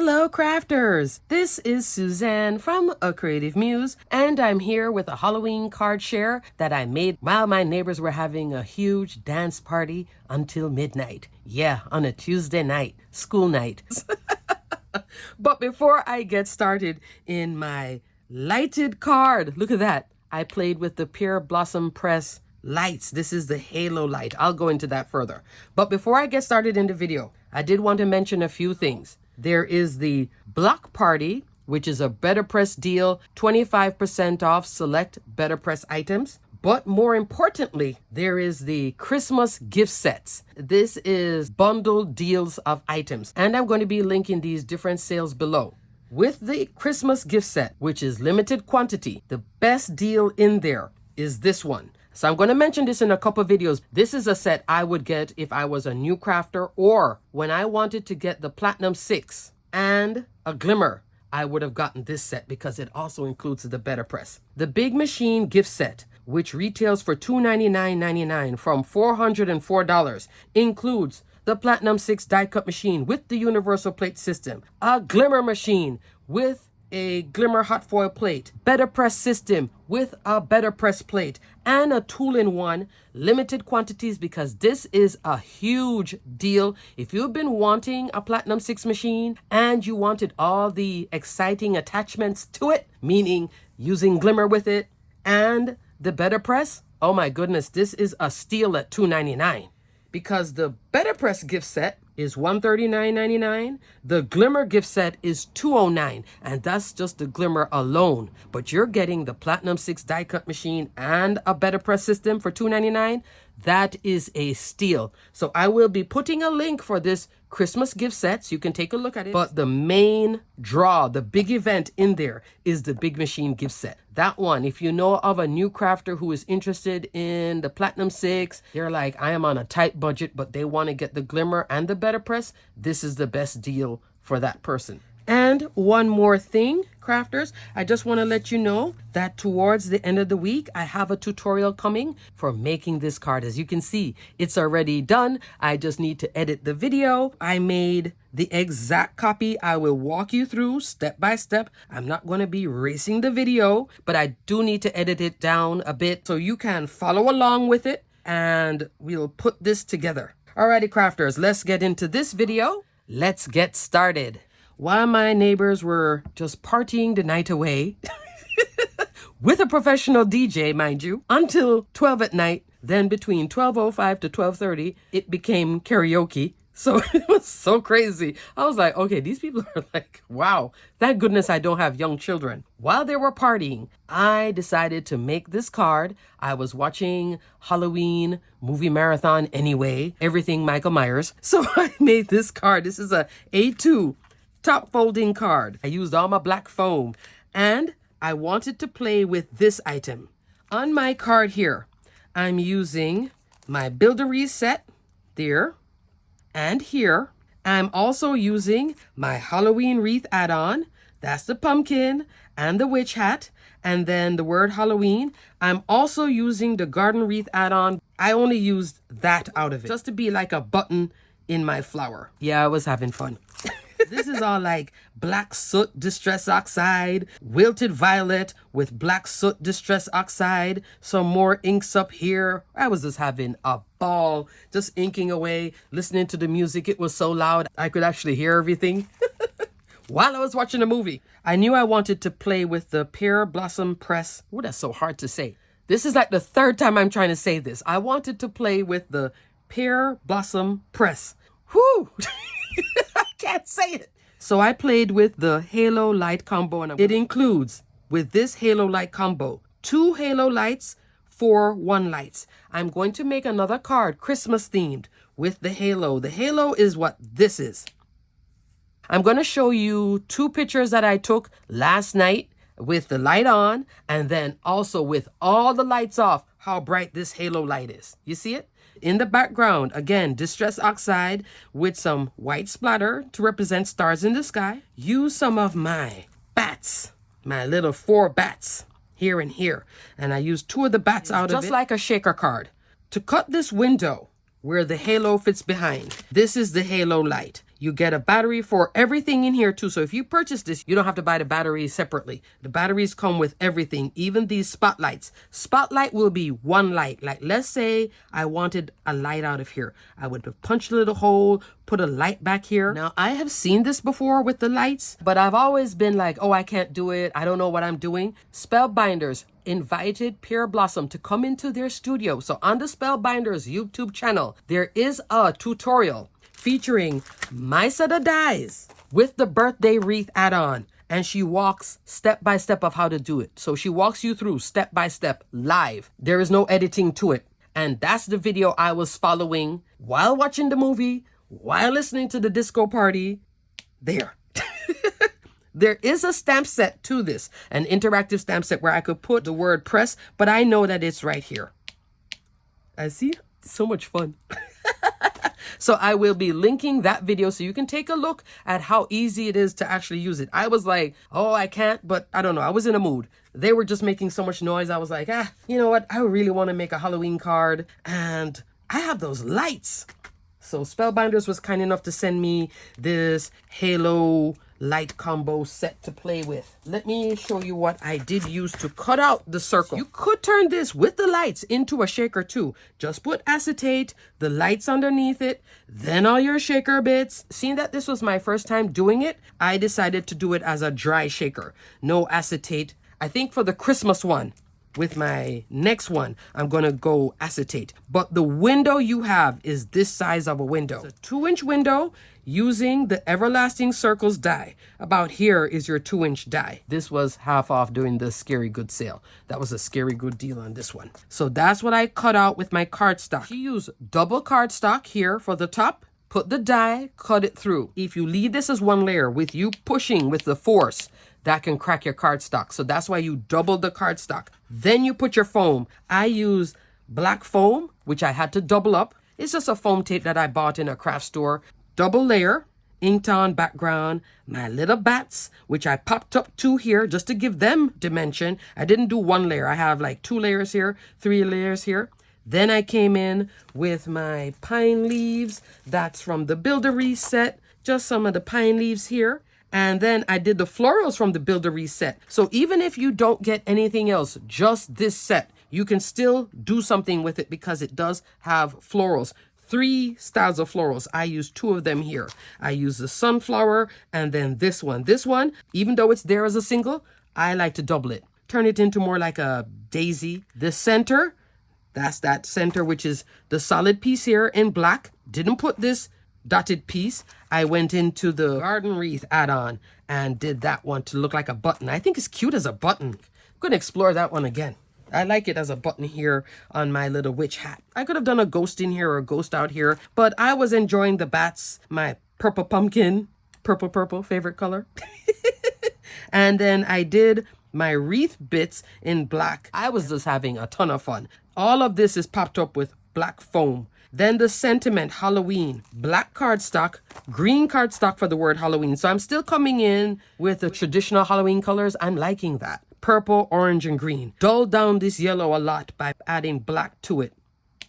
Hello crafters! This is Suzanne from A Creative Muse, and I'm here with a Halloween card share that I made while my neighbors were having a huge dance party until midnight. Yeah, on a Tuesday night, school night. But before I get started in my lighted card, look at that. I played with the Pear Blossom Press lights. This is the halo light. I'll go into that further. But before I get started in the video, I did want to mention a few things. There is the Block Party, which is a Better Press deal, 25% off select Better Press items. But more importantly, there is the Christmas gift sets. This is bundled deals of items. And I'm going to be linking these different sales below. With the Christmas gift set, which is limited quantity, the best deal in there is this one. So I'm going to mention this in a couple of videos. This is a set I would get if I was a new crafter, or when I wanted to get the Platinum 6 and a Glimmer, I would have gotten this set because it also includes the Better Press. The Big Machine gift set, which retails for $299.99 from $404, includes the Platinum 6 die cut machine with the universal plate system, a Glimmer machine with a Glimmer hot foil plate, Better Press system with a Better Press plate, and a tool-in-one, limited quantities because this is a huge deal. If you've been wanting a Platinum 6 machine and you wanted all the exciting attachments to it, meaning using Glimmer with it and the Better Press, oh my goodness, this is a steal at $299. Because the Better Press gift set is $139.99. The Glimmer gift set is $209, and that's just the Glimmer alone. But you're getting the Platinum 6 die cut machine and a Better Press system for $299. That is a steal. So I will be putting a link for this Christmas gift set so you can take a look at it. But the main draw, the big event in there is the Big Machine gift set. That one, if you know of a new crafter who is interested in the Platinum 6, they're like, I am on a tight budget, but they want to get the Glimmer and the Better Press, this is the best deal for that person. And one more thing, crafters, I just want to let you know that towards the end of the week, I have a tutorial coming for making this card. As you can see, it's already done. I just need to edit the video. I made the exact copy. I will walk you through step by step. I'm not going to be racing the video, but I do need to edit it down a bit so you can follow along with it, and we'll put this together. Alrighty, crafters, let's get into this video. Let's get started. While my neighbors were just partying the night away with a professional DJ, mind you, until 12 at night, then between 12:05 to 12:30, it became karaoke. So it was so crazy. I was like, okay, these people are like, wow, thank goodness I don't have young children. While they were partying, I decided to make this card. I was watching Halloween movie marathon anyway, everything Michael Myers. So I made this card. This is a A2 top folding card. I used all my black foam, and I wanted to play with this item. On my card here, I'm using my Builderies set there and here. I'm also using my Halloween wreath add-on. That's the pumpkin and the witch hat, and then the word Halloween. I'm also using the garden wreath add-on. I only used that out of it just to be like a button in my flower. Yeah, I was having fun. This is all like black soot distress oxide, wilted violet with black soot distress oxide, some more inks up here. I was just having a ball, just inking away, listening to the music. It was so loud, I could actually hear everything while I was watching a movie. I knew I wanted to play with the Pear Blossom Press. Oh, that's so hard to say. This is like the third time I'm trying to say this. I wanted to play with the Pear Blossom Press. Whew! I can't say it. So I played with the Halo Light combo, and it includes, with this Halo Light combo, 2 Halo Lights, 4 1 lights. I'm going to make another card, Christmas themed, with the Halo. The Halo is what this is. I'm going to show you 2 pictures that I took last night with the light on, and then also with all the lights off, how bright this Halo light is. You see it? In the background, again, distress oxide with some white splatter to represent stars in the sky. Use some of my bats, my little 4 bats here and here. And I used 2 of the bats out of it, just like a shaker card. To cut this window where the halo fits behind, this is the halo light. You get a battery for everything in here too. So if you purchase this, you don't have to buy the batteries separately. The batteries come with everything, even these spotlights. Spotlight will be one light. Like let's say I wanted a light out of here. I would have punched a little hole, put a light back here. Now I have seen this before with the lights, but I've always been like, oh, I can't do it. I don't know what I'm doing. Spellbinders invited Pure Blossom to come into their studio. So on the Spellbinders YouTube channel, there is a tutorial featuring my set of dies with the birthday wreath add-on. And she walks step by step of how to do it. So she walks you through step by step live. There is no editing to it. And that's the video I was following while watching the movie, while listening to the disco party. There. There is a stamp set to this, an interactive stamp set where I could put the word press, but I know that it's right here. I see. So much fun. So I will be linking that video so you can take a look at how easy it is to actually use it. I was like, oh, I can't, but I don't know. I was in a mood. They were just making so much noise. I was like, you know what? I really want to make a Halloween card and I have those lights. So Spellbinders was kind enough to send me this Halo light combo set to play with. Let me show you what I did use to cut out the circle. You could turn this with the lights into a shaker too. Just put acetate, the lights underneath it, then all your shaker bits. Seeing that this was my first time doing it, I decided to do it as a dry shaker. No acetate. I think for the Christmas one, with my next one, I'm going to go acetate. But the window you have is this size of a window. It's a 2-inch window using the Everlasting Circles die. About here is your 2-inch die. This was half off during the Scary Good sale. That was a scary good deal on this one. So that's what I cut out with my cardstock. She used double cardstock here for the top. Put the die, cut it through. If you leave this as one layer with you pushing with the force, that can crack your cardstock. So that's why you double the cardstock. Then you put your foam. I use black foam, which I had to double up. It's just a foam tape that I bought in a craft store. Double layer, inked on background. My little bats, which I popped up 2 here just to give them dimension. I didn't do 1 layer. I have like 2 layers here, 3 layers here. Then I came in with my pine leaves. That's from the Buildery set. Just some of the pine leaves here. And then I did the florals from the Buildery set. So even if you don't get anything else, just this set, you can still do something with it because it does have florals. 3 styles of florals. I use 2 of them here. I use the sunflower and then this one. This one, even though it's there as a single, I like to double it. Turn it into more like a daisy. The center, that's that center, which is the solid piece here in black. Didn't put this dotted piece. I went into the garden wreath add-on and did that one to look like a button. I think it's cute as a button. I'm going to explore that one again. I like it as a button here on my little witch hat. I could have done a ghost in here or a ghost out here, but I was enjoying the bats, my purple pumpkin, purple, favorite color. And then I did my wreath bits in black. I was just having a ton of fun. All of this is popped up with black foam. Then the sentiment, Halloween, black cardstock, green cardstock for the word Halloween. So I'm still coming in with the traditional Halloween colors. I'm liking that. Purple, orange, and green. Dull down this yellow a lot by adding black to it.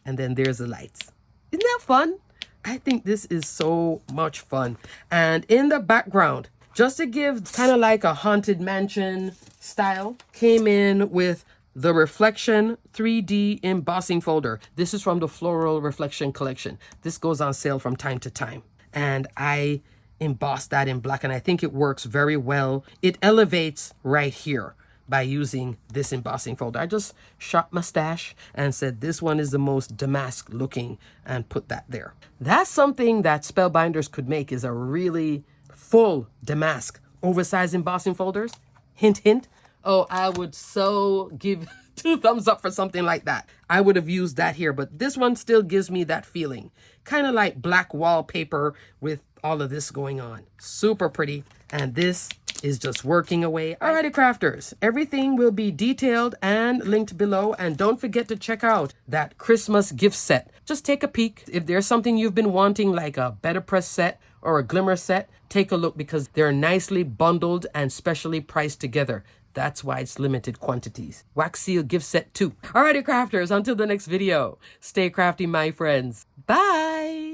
And then there's the lights. Isn't that fun? I think this is so much fun. And in the background, just to give kind of like a haunted mansion style, came in with the Reflection 3D embossing folder. This is from the Floral Reflection collection. This goes on sale from time to time. And I embossed that in black and I think it works very well. It elevates right here by using this embossing folder. I just shot my stash and said this one is the most damask looking and put that there. That's something that Spellbinders could make, is a really full damask oversized embossing folders. Hint, hint. Oh, I would so give 2 thumbs up for something like that. I would have used that here, but this one still gives me that feeling. Kind of like black wallpaper with all of this going on. Super pretty. And this is just working away. Alrighty, crafters. Everything will be detailed and linked below. And don't forget to check out that Christmas gift set. Just take a peek. If there's something you've been wanting, like a Better Press set or a Glimmer set, take a look because they're nicely bundled and specially priced together. That's why it's limited quantities. Wax seal gift set too. Alrighty, crafters, until the next video. Stay crafty, my friends. Bye!